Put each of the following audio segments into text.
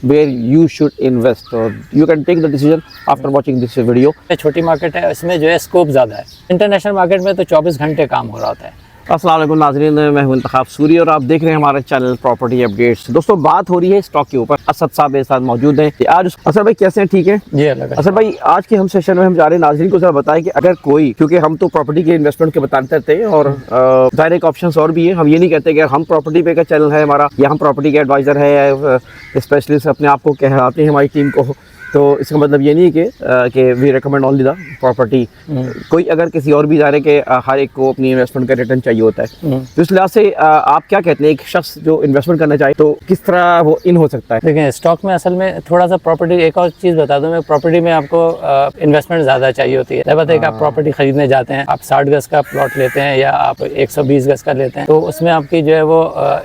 where you should invest. You can take the decision after watching this video. छोटी market है, इसमें जो है स्कोप ज़्यादा है। इंटरनेशनल मार्केट में तो 24 घंटे काम हो रहा होता है। अस्सलाम वालेकुम नाज़रीन, मैं हूं इंतखाब सूरी और आप देख रहे हैं हमारे चैनल प्रॉपर्टी अपडेट्स। दोस्तों, बात हो रही है स्टॉक के ऊपर। असद साहब मेरे साथ मौजूद हैं। आज असद भाई कैसे हैं? ठीक है जी अलग असद भाई, आज के हम सेशन में हम जा रहे हैं नाज़रीन को जरा बताएं कि अगर कोई, क्योंकि हम तो प्रॉपर्टी के इन्वेस्टमेंट के बताते रहते हैं और ज़ाहिर एक ऑप्शन और भी है। हम ये नहीं कहते कि हम प्रॉपर्टी पे का चैनल है हमारा या हम प्रॉपर्टी के एडवाइज़र है या स्पेशलिस्ट अपने आप को कहलाते हैं हमारी टीम को, तो इसका मतलब ये नहीं कि we recommend only the property. कोई अगर किसी और भी इदारे के हर एक को अपनी इन्वेस्टमेंट का रिटर्न चाहिए होता है, तो इस लिहाज से आप क्या कहते हैं, एक शख्स जो इन्वेस्टमेंट करना चाहे तो किस तरह वो इन हो सकता है? देखिए, स्टॉक में असल में थोड़ा सा प्रॉपर्टी, एक और चीज़ बता दूं मैं, प्रॉपर्टी में आपको इन्वेस्टमेंट ज़्यादा चाहिए होती है। जब बात है कि आप प्रॉपर्टी खरीदने जाते हैं, आप 60 गज का प्लॉट लेते हैं या आप 120 गज का लेते हैं, तो उसमें आपकी जो है वो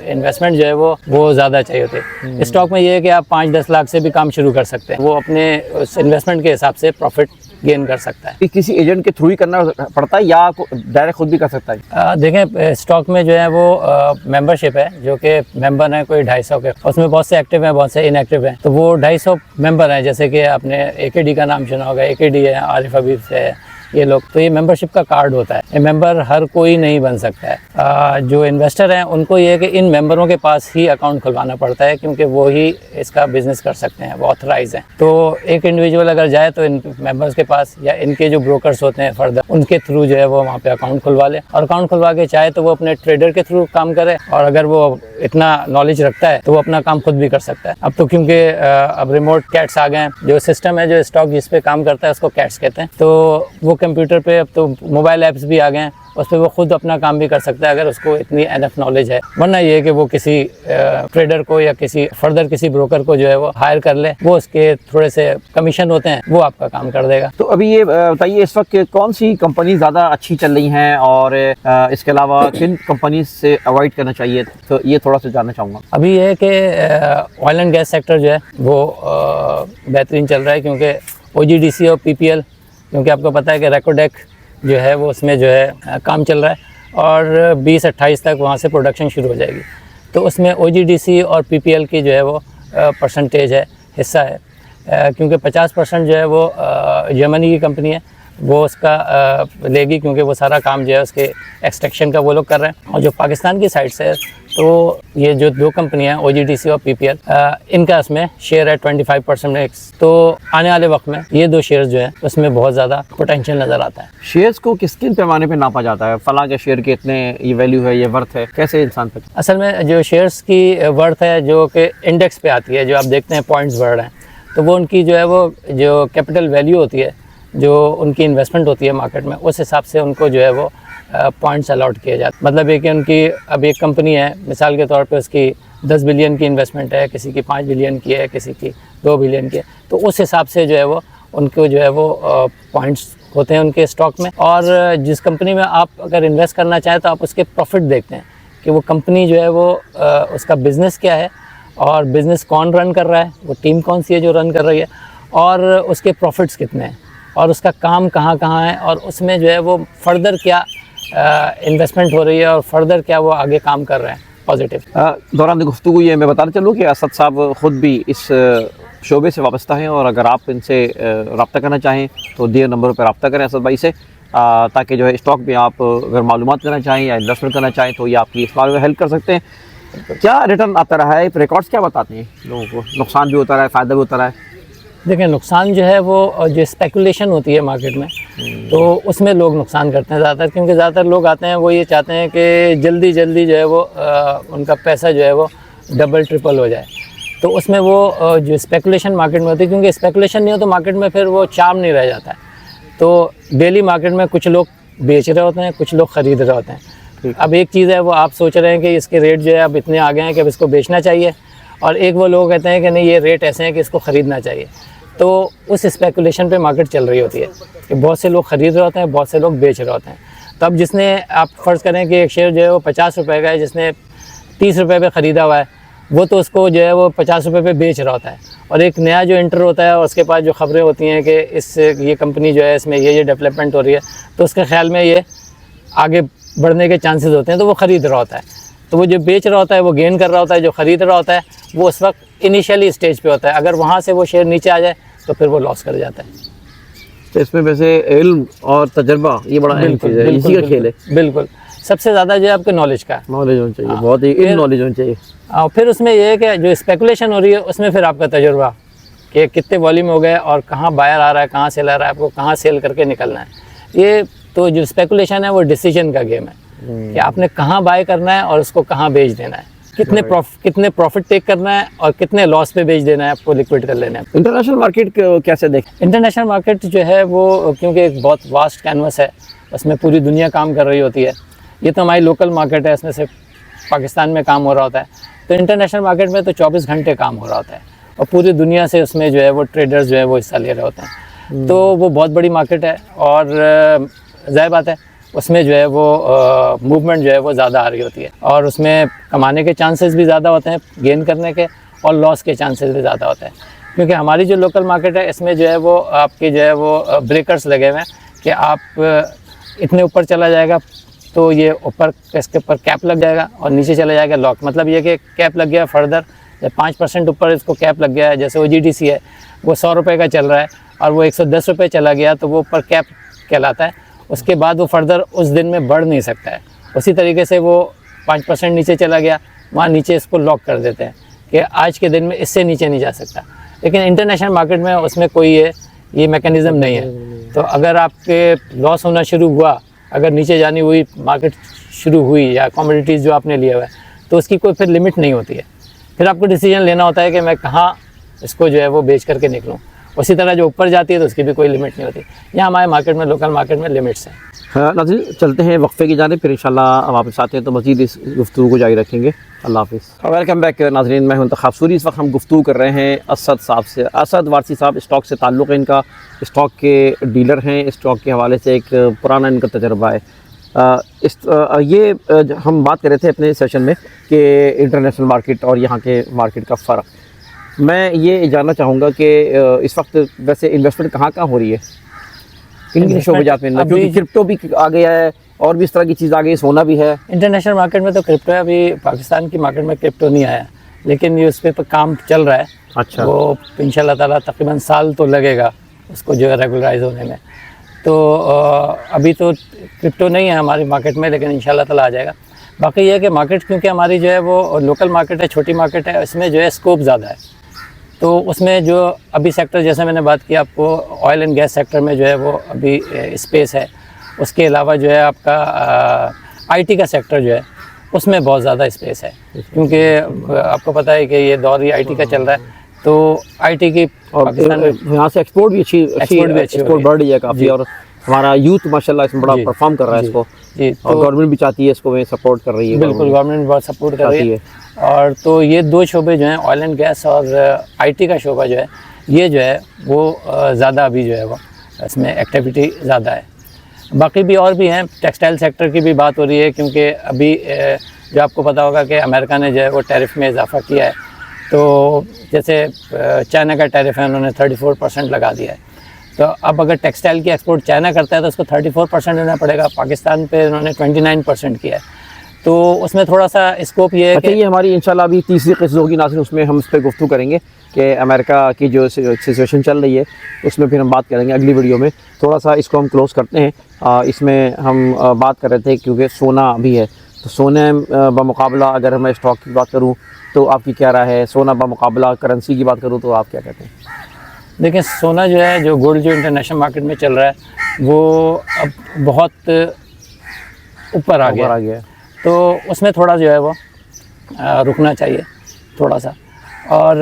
इन्वेस्टमेंट जो है वो ज़्यादा चाहिए होती है। स्टॉक में ये है कि आप 5-10 लाख से भी काम शुरू कर सकते हैं, वो अपने इन्वेस्टमेंट के हिसाब से प्रॉफिट गेन कर सकता है। किसी एजेंट के थ्रू ही करना पड़ता है या डायरेक्ट खुद भी कर सकता है? देखें, स्टॉक में जो है वो मेंबरशिप है, जो कि मेंबर हैं कोई 250 के, उसमें बहुत से एक्टिव हैं, बहुत से इनएक्टिव हैं। तो वो 250 मेंबर हैं, जैसे कि आपने AKD का नाम सुना होगा, AKD है, आरिफ हबीब से है ये लोग, तो ये मेंबरशिप का कार्ड होता है। ये मेंबर हर कोई नहीं बन सकता है। जो इन्वेस्टर हैं उनको ये है कि इन मेंबरों के पास ही अकाउंट खुलवाना पड़ता है, क्योंकि वो ही इसका बिजनेस कर सकते हैं, वो ऑथराइज हैं। तो एक इंडिविजुअल अगर जाए तो इन मेंबर्स के पास या इनके जो ब्रोकर्स होते हैं फर्दर, उनके थ्रू जो है वो वहाँ पे अकाउंट खुलवा ले, और अकाउंट खुलवा के चाहे तो वो अपने ट्रेडर के थ्रू काम करे, और अगर वो इतना नॉलेज रखता है तो वो अपना काम खुद भी कर सकता है। अब तो क्योंकि अब रिमोट कैट्स आ गए हैं, जो सिस्टम है, जो स्टॉक जिस पे काम करता है उसको कैट्स कहते हैं, तो वो कंप्यूटर पे, अब तो मोबाइल ऐप्स भी आ गए हैं, उस पर वो खुद अपना काम भी कर सकता है अगर उसको इतनी एनफ नॉलेज है। वरना ये है कि वो किसी ट्रेडर को या किसी ब्रोकर को जो है वो हायर कर ले, वो उसके थोड़े से कमीशन होते हैं, वो आपका काम कर देगा। तो अभी ये बताइए, इस वक्त कौन सी कंपनी ज़्यादा अच्छी चल रही हैं और इसके अलावा किन कंपनी से अवॉइड करना चाहिए, तो ये थोड़ा सा जानना चाहूँगा। अभी ये है कि ऑयल एंड गैस सेक्टर जो है वो बेहतरीन चल रहा है, क्योंकि OGDC और PPL, क्योंकि आपको पता है कि रेकोडेक जो है वो उसमें जो है काम चल रहा है और 2028 तक वहाँ से प्रोडक्शन शुरू हो जाएगी। तो उसमें OGDC और PPL की जो है वो परसेंटेज है, हिस्सा है, क्योंकि 50% जो है वो जर्मनी की कंपनी है, वो उसका लेगी, क्योंकि वो सारा काम जो है उसके एक्सट्रैक्शन का वो लोग कर रहे हैं। और जो पाकिस्तान की साइड से, तो ये जो दो कंपनियां हैं OGDC और PPL, इनका इसमें शेयर है 25%। तो आने वाले वक्त में ये दो शेयर्स जो है उसमें बहुत ज़्यादा पोटेंशियल नज़र आता है। शेयर्स को किन पैमाने पे नापा जाता है? फला के शेयर के इतने ये वैल्यू है, ये वर्थ है, कैसे इंसान पे? असल में जो शेयर्स की वर्थ है, जो कि इंडेक्स पे आती है, जो आप देखते हैं पॉइंट्स बढ़ रहे हैं, तो वो उनकी जो है वो जो कैपिटल वैल्यू होती है, जो उनकी इन्वेस्टमेंट होती है मार्केट में, उस हिसाब से उनको जो है वो पॉइंट्स अलॉट किए जाते हैं। मतलब ये कि उनकी अब एक कंपनी है, मिसाल के तौर पे उसकी 10 बिलियन की इन्वेस्टमेंट है, किसी की 5 बिलियन की है, किसी की 2 बिलियन की है, तो उस हिसाब से जो है वो उनको जो है वो पॉइंट्स होते हैं उनके स्टॉक में। और जिस कंपनी में आप अगर इन्वेस्ट करना चाहें तो आप उसके प्रॉफिट देखते हैं कि वो कंपनी जो है वो उसका बिज़नेस क्या है, और बिज़नेस कौन रन कर रहा है, वो टीम कौन सी है जो रन कर रही है, और उसके प्रॉफिट्स कितने हैं, और उसका काम कहाँ कहाँ है, और उसमें जो है वो फर्दर क्या इन्वेस्टमेंट हो रही है, और फर्दर क्या वो आगे काम कर रहे हैं पॉजिटिव। दौरान गुफ्तगू ये मैं बताना चलूँ कि असद साहब ख़ुद भी इस शोबे से वाबस्ता हैं, और अगर आप इनसे रब्ता करना चाहें तो दिए नंबरों पर रब्ता करें असद भाई से, ताकि जो है स्टॉक में आप अगर मालूमात करना चाहें या इन्वेस्टमेंट करना चाहें तो ये आपकी इस बारे में हेल्प कर सकते हैं। क्या रिटर्न आता रहा है, रिकॉर्ड्स क्या बताते हैं लोगों को? नुकसान भी होता रहा है, फ़ायदा भी होता रहा है? देखिए, नुकसान जो है वो जो स्पेकुलेशन होती है मार्केट में, तो उसमें लोग नुकसान करते हैं ज़्यादातर, क्योंकि ज़्यादातर लोग आते हैं वो ये चाहते हैं कि जल्दी जल्दी जो है वो उनका पैसा जो है वो डबल ट्रिपल हो जाए। तो उसमें वो जो स्पेकुलेशन मार्केट में होती है, क्योंकि स्पेकुलेशन नहीं हो तो मार्केट में फिर वो चार्म नहीं रह जाता है। तो डेली मार्केट में कुछ लोग बेच रहे होते हैं, कुछ लोग ख़रीद रहे होते हैं। अब एक चीज़ है, वो आप सोच रहे हैं कि इसके रेट जो है अब इतने आ गए हैं कि अब इसको बेचना चाहिए, और एक वो लोग कहते हैं कि नहीं, ये रेट ऐसे हैं कि इसको ख़रीदना चाहिए। तो उस स्पेकुलेशन पे मार्केट चल रही होती है कि बहुत से लोग ख़रीद रहे होते हैं, बहुत से लोग बेच रहे होते हैं। तो अब जिसने, आप फ़र्ज़ करें कि एक शेयर जो है वो 50 रुपये का है, जिसने 30 रुपये पे ख़रीदा हुआ है, वो तो उसको जो है वो 50 रुपये पे बेच रहा होता है। और एक नया जो इंटर होता है, उसके पास जो ख़बरें होती हैं कि ये कंपनी जो है इसमें ये डेवलपमेंट हो रही है, तो उसके ख्याल में ये आगे बढ़ने के चांसेस होते हैं, तो वो ख़रीद रहा होता है। तो वो जो बेच रहा होता है वो गेन कर रहा होता है, जो ख़रीद रहा होता है वो उस वक्त इनिशियली स्टेज पे होता है, अगर वहाँ से वो शेयर नीचे आ जाए तो फिर वो लॉस कर जाता है। तो इसमें वैसे इल्म और तजर्बा ये बड़ा अहम चीज़ है, इसी का खेल है। बिल्कुल, सबसे ज़्यादा जो है आपके नॉलेज का नॉलेज होनी चाहिए, बहुत ही इन नॉलेज होनी चाहिए। और फिर उसमें ये है कि जो स्पेकुलेशन हो रही है उसमें फिर आपका तजुर्बा कि कितने वॉल्यूम हो गए और कहाँ बायर आ रहा है, कहाँ सेल आ रहा है, आपको कहाँ सेल करके निकलना है। ये तो जो स्पेकुलेशन है वो डिसीजन का गेम है कि आपने कहाँ बाय करना है और उसको कहाँ बेच देना है, कितने प्रॉफिट टेक करना है और कितने लॉस पे बेच देना है, आपको लिक्विड कर लेना है। इंटरनेशनल मार्केट कैसे देखें? इंटरनेशनल मार्केट जो है वो क्योंकि एक बहुत वास्ट कैनवस है, उसमें पूरी दुनिया काम कर रही होती है। ये तो हमारी लोकल मार्केट है, इसमें से पाकिस्तान में काम हो रहा होता है। तो इंटरनेशनल मार्केट में तो 24 घंटे काम हो रहा होता है और पूरी दुनिया से उसमें जो है वो ट्रेडर्स जो है वो हिस्सा ले रहे होते हैं। तो वो बहुत बड़ी मार्केट है और ज़ाहिर बात है उसमें जो है वो मूवमेंट जो है वो ज़्यादा आ रही होती है और उसमें कमाने के चांसेस भी ज़्यादा होते हैं, गेन करने के, और लॉस के चांसेस भी ज़्यादा होते हैं। क्योंकि हमारी जो लोकल मार्केट है इसमें जो है वो आपके जो है वो ब्रेकर्स लगे हुए हैं कि आप इतने ऊपर चला जाएगा तो ये ऊपर इसके ऊपर कैप लग जाएगा और नीचे चला जाएगा लॉक। मतलब ये कि कैप लग गया फर्दर 5% ऊपर इसको कैप लग गया है, जैसे OGDC है वो 100 रुपये का चल रहा है और वो 110 रुपये चला गया तो वो ऊपर कैप कहलाता है। उसके बाद वो फर्दर उस दिन में बढ़ नहीं सकता है। उसी तरीके से वो 5% नीचे चला गया, वहाँ नीचे इसको लॉक कर देते हैं कि आज के दिन में इससे नीचे नहीं जा सकता। लेकिन इंटरनेशनल मार्केट में उसमें कोई ये मैकेनिज़्म नहीं है। तो अगर आपके लॉस होना शुरू हुआ, अगर नीचे जानी हुई मार्केट शुरू हुई या कमोडिटीज़ जो आपने लिया हुआ है, तो उसकी कोई फिर लिमिट नहीं होती है। फिर आपको डिसीजन लेना होता है कि मैं कहाँ इसको जो है वो बेच करके निकलूँ। उसी तरह जो ऊपर जाती है तो उसकी भी कोई लिमिट नहीं होती। यहाँ हमारे मार्केट में, लोकल मार्केट में लिमिट्स हैं। हाँ नाज़रीन, चलते हैं वक्फे की जानिब, फिर इंशाल्लाह वापस आते हैं तो मज़ीद इस गुफ्तगू को जारी रखेंगे। अल्लाह हाफ़िज़। वेलकम बैक नाज़रीन, मैं हूं इंतखाब सूरी। इस वक्त हम गुफ्तगू कर रहे हैं असद साहब से। असद वारसी साहब स्टॉक से ताल्लुक़ है इनका, स्टॉक के डीलर हैं, स्टॉक के हवाले से एक पुराना इनका तजर्बा है। हम बात कर रहे थे अपने सेशन में कि इंटरनेशनल मार्केट और यहाँ के मार्केट का फ़र्क। मैं ये जानना चाहूँगा कि इस वक्त वैसे इन्वेस्टमेंट कहाँ हो रही है, किन शोबजात में? क्योंकि क्रिप्टो भी आ गया है और भी इस तरह की चीज़ आ गई, सोना भी है। इंटरनेशनल मार्केट में तो क्रिप्टो है, अभी पाकिस्तान की मार्केट में क्रिप्टो नहीं आया, लेकिन ये उस पर काम चल रहा है। अच्छा, वो इंशाल्लाह ताला तकरीबन साल तो लगेगा उसको जो है रेगुलराइज होने में। तो अभी तो क्रिप्टो नहीं है हमारी मार्केट में, लेकिन इंशाल्लाह ताला आ जाएगा। बाकी ये है कि मार्केट क्योंकि हमारी जो है वो लोकल मार्केट है, छोटी मार्केट है, इसमें जो है स्कोप ज़्यादा है। तो उसमें जो अभी सेक्टर, जैसे मैंने बात की आपको, ऑयल एंड गैस सेक्टर में जो है वो अभी स्पेस है। उसके अलावा जो है आपका IT का सेक्टर जो है उसमें बहुत ज़्यादा स्पेस है, क्योंकि आपको पता है कि ये दौर ही IT का चल रहा है। तो IT की पाकिस्तान में यहाँ से एक्सपोर्ट भी अच्छी एक्सपोर्ट बढ़ रही है काफ़ी, और हमारा यूथ माशाल्लाह इसमें बड़ा परफॉर्म कर रहा है इसको जी। और गवर्नमेंट भी चाहती है इसको, सपोर्ट कर रही है। बिल्कुल, गवर्नमेंट बहुत सपोर्ट कर रही है। और तो ये दो शोबे जो हैं, ऑयल एंड गैस और IT का शोबा जो है, ये जो है वो ज़्यादा अभी जो है वो इसमें एक्टिविटी ज़्यादा है। बाकी भी और भी हैं, टेक्सटाइल सेक्टर की भी बात हो रही है, क्योंकि अभी जो आपको पता होगा कि अमेरिका ने जो है वो टैरिफ में इजाफा किया है। तो जैसे चाइना का टैरिफ है, उन्होंने 34% लगा दिया है। तो अब अगर टेक्सटाइल की एक्सपोर्ट चाइना करता है तो उसको 34% देना पड़ेगा। पाकिस्तान पे उन्होंने 29% किया है। तो उसमें थोड़ा सा स्कोप ये है कि ये हमारी इंशाल्लाह अभी तीसरी किस्त होगी नाज़रीन, उसमें हम इस पर गुफ्तगू करेंगे कि अमेरिका की जो सिचुएशन चल रही है उसमें फिर हम बात करेंगे अगली वीडियो में। थोड़ा सा इसको हम क्लोज़ करते हैं। इसमें हम बात कर रहे थे क्योंकि सोना भी है, तो सोने बमुकाबला अगर मैं स्टॉक की बात करूँ तो आपकी क्या राय है? सोना बमुकाबला करेंसी की बात करूँ तो आप क्या कहते हैं? देखिए, सोना जो है, जो गोल्ड जो इंटरनेशनल मार्केट में चल रहा है, वो अब बहुत ऊपर आ गया है। तो उसमें थोड़ा जो है वो रुकना चाहिए थोड़ा सा। और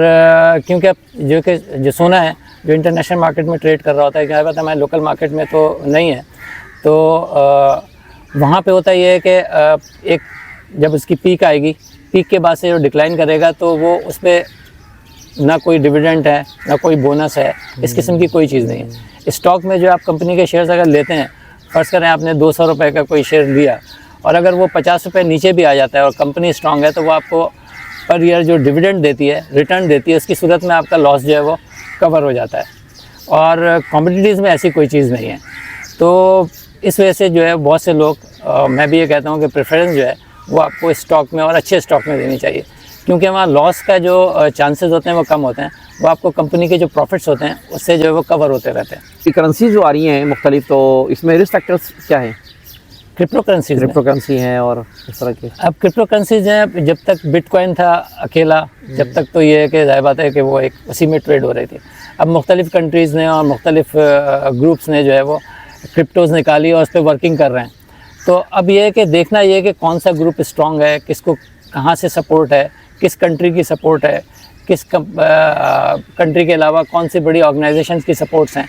क्योंकि अब जो सोना है जो इंटरनेशनल मार्केट में ट्रेड कर रहा होता है, क्या पता हमारे लोकल मार्केट में तो नहीं है। तो वहाँ पे होता ये है कि एक जब उसकी पीक आएगी, पीक के बाद से जो डिक्लाइन करेगा तो वो उस पर ना कोई डिविडेंड है, ना कोई बोनस है, इस किस्म की कोई चीज़ नहीं है। स्टॉक में जो आप कंपनी के शेयर्स अगर लेते हैं, फ़र्ज़ करें आपने 200 रुपये का कोई शेयर लिया और अगर वो 50 रुपये नीचे भी आ जाता है और कंपनी स्ट्रांग है, तो वो आपको पर ईयर जो डिविडेंड देती है, रिटर्न देती है, उसकी सूरत में आपका लॉस जो है वो कवर हो जाता है। और कमोडिटीज़ में ऐसी कोई चीज़ नहीं है। तो इस वजह से जो है बहुत से लोग, मैं भी ये कहता हूँ कि प्रेफरेंस जो है वो आपको स्टॉक में और अच्छे स्टॉक में देनी चाहिए, क्योंकि वहाँ लॉस का जो चांसेस होते हैं वो कम होते हैं, वो आपको कंपनी के जो प्रॉफिट्स होते हैं उससे जो है वो कवर होते रहते हैं। ये करेंसी जो आ रही हैं मुख्तलिफ, तो इसमें रिस्क फैक्टर्स क्या हैं? क्रिप्टो करेंसी हैं और इस तरह के। अब क्रिप्टो करेंसीज हैं, जब तक बिटकॉइन था अकेला, जब तक तो ये है कि जाहिर बात है कि वो एक उसी में ट्रेड हो रही थी। अब मुख्तलिफ कंट्रीज़ ने और मुख्तलिफ ग्रुप्स ने जो है वो क्रिप्टोज़ निकाली और उस पर वर्किंग कर रहे हैं। तो अब ये है कि देखना ये है कि कौन सा ग्रुप स्ट्रॉन्ग है, किसको कहाँ से सपोर्ट है, किस कंट्री की सपोर्ट है, किस कंट्री के अलावा कौन सी बड़ी ऑर्गेनाइजेशंस की सपोर्ट्स हैं,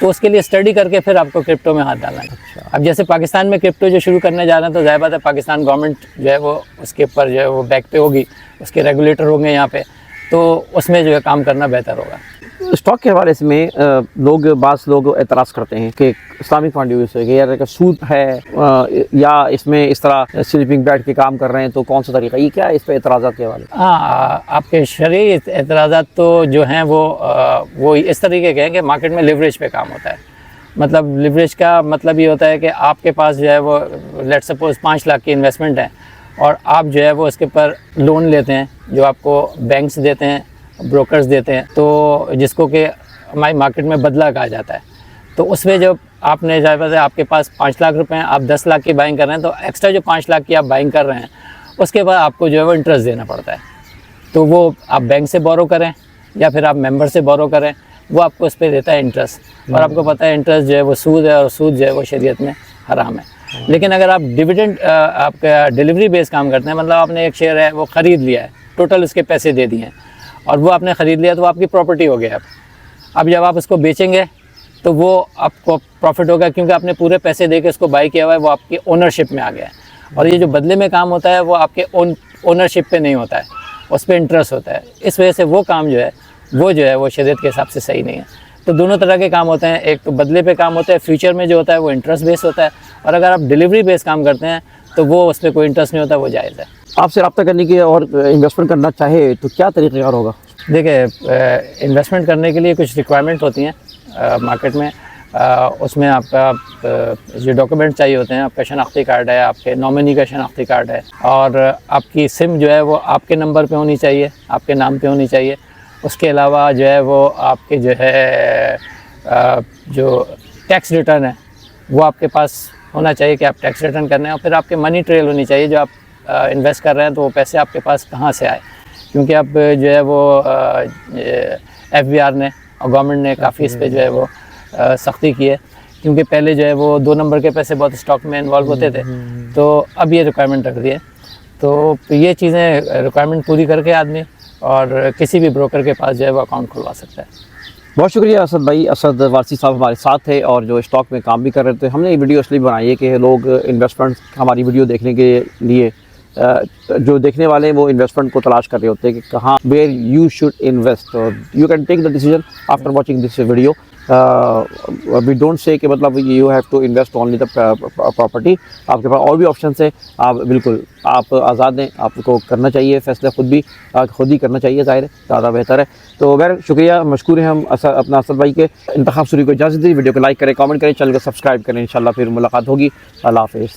तो उसके लिए स्टडी करके फिर आपको क्रिप्टो में हाथ डालना है। अच्छा। अब जैसे पाकिस्तान में क्रिप्टो जो शुरू करने जा रहे हैं, तो ज़ाहिर बात है पाकिस्तान गवर्नमेंट जो है वो उसके ऊपर जो है वो बैक पे होगी, उसके रेगुलेटर होंगे यहाँ पे, तो उसमें जो है काम करना बेहतर होगा। स्टॉक के हवाले से में बाज़ लोग एतराज़ करते हैं कि इस्लामिक पॉइंट ऑफ व्यू से कि यार अगर सूद है या इसमें इस तरह स्लीपिंग बैठ के काम कर रहे हैं, तो कौन सा तरीका, ये क्या है इस पर एतराज़ात के हवाले? हाँ, आपके शरई एतराज़ात तो जो हैं वो इस तरीके के हैं कि मार्केट में लिवरेज पे काम होता है। मतलब लिवरेज का मतलब ये होता है कि आपके पास जो है वो लेट सपोज 5 लाख की इन्वेस्टमेंट है और आप जो है वो इसके ऊपर लोन लेते हैं जो आपको बैंक्स देते हैं, ब्रोकर्स देते हैं, तो जिसको कि हमारी मार्केट में बदला कहा जाता है। तो उसमें जब आपने ज़्यादा आपके पास 5 लाख रुपए हैं, आप 10 लाख की बाइंग कर रहे हैं, तो एक्स्ट्रा जो 5 लाख की आप बाइंग कर रहे हैं उसके बाद आपको जो है वो इंटरेस्ट देना पड़ता है। तो वो आप बैंक से बोरो करें या फिर आप मेंबर से बोरो करें, वो आपको उस पर देता है इंटरेस्ट। और आपको पता है इंटरेस्ट जो है वो सूद है और सूद जो है वो शरीयत में हराम है। लेकिन अगर आप डिविडेंड आपका डिलीवरी बेस काम करते हैं, मतलब आपने एक शेयर है वो ख़रीद लिया है, टोटल उसके पैसे दे दिए हैं और वो आपने ख़रीद लिया, तो आपकी प्रॉपर्टी हो गया। अब जब आप उसको बेचेंगे तो वो आपको प्रॉफिट होगा, क्योंकि आपने पूरे पैसे दे के उसको बाई किया हुआ है, वो आपकी ओनरशिप में आ गया है। और ये जो बदले में काम होता है वो आपके ओनरशिप पे नहीं होता है, उस पर इंटरेस्ट होता है। इस वजह से वो काम जो है वो शरीयत के हिसाब से सही नहीं है। तो दोनों तरह के काम होते हैं, एक तो बदले पे काम होता है, फ्यूचर में जो होता है वो इंटरेस्ट बेस होता है, और अगर आप डिलीवरी बेस काम करते हैं तो वो उस पर कोई इंटरेस्ट नहीं होता, वो जायज़ है। आपसे रब्ता करने की और इन्वेस्टमेंट करना चाहे तो क्या तरीक़ेकार होगा? देखिए, इन्वेस्टमेंट करने के लिए कुछ रिक्वायरमेंट होती हैं मार्केट में। उसमें आपका जो डॉक्यूमेंट चाहिए होते हैं, आपका शनाख्ती कार्ड है, आपके नॉमिनी का शनाख्ती कार्ड है, और आपकी सिम जो है वो आपके नंबर पे होनी चाहिए, आपके नाम पे होनी चाहिए। उसके अलावा जो है वो आपके जो है जो टैक्स रिटर्न है वो आपके पास होना चाहिए कि आप टैक्स रिटर्न करने हैं। और फिर आपके मनी ट्रेल होनी चाहिए, जो आप इन्वेस्ट कर रहे हैं तो वो पैसे आपके पास कहाँ से आए, क्योंकि अब जो है वो FBR ने और गवर्नमेंट ने काफ़ी इस पर जो है वो सख्ती की है, क्योंकि पहले जो है वो 2 नंबर के पैसे बहुत स्टॉक में इन्वॉल्व होते थे, तो अब ये रिक्वायरमेंट रख दी है। तो ये चीज़ें रिक्वायरमेंट पूरी करके आदमी और किसी भी ब्रोकर के पास जो है वो अकाउंट खुलवा सकता है। बहुत शुक्रिया असद भाई। असद वारसी साहब हमारे साथ थे और जो स्टॉक में काम भी कर रहे थे। हमने ये वीडियो इसलिए बनाई है कि लोग इन्वेस्टमेंट हमारी वीडियो देखने के लिए जो देखने वाले हैं वो इन्वेस्टमेंट को तलाश कर रहे होते हैं कि कहाँ वेयर यू शुड इन्वेस्ट, और you can take the decision after watching this video. We don't say कि मतलब you have to invest only the property. आपके पास और भी ऑप्शन है, आप बिल्कुल आप आज़ाद हैं, आपको करना चाहिए फैसला खुद ही करना चाहिए, ज़ाहिर है ज़्यादा बेहतर है। तो बहर शुक्रिया, मशकूर हैं हम अपना असद भाई के। इंतखाब सूरी को इजाज़त दी। वीडियो को लाइक करें, कमेंट करें, चैनल को सब्सक्राइब करें। इंशाल्लाह फिर मुलाकात होगी। अल्लाह हाफ़िज़।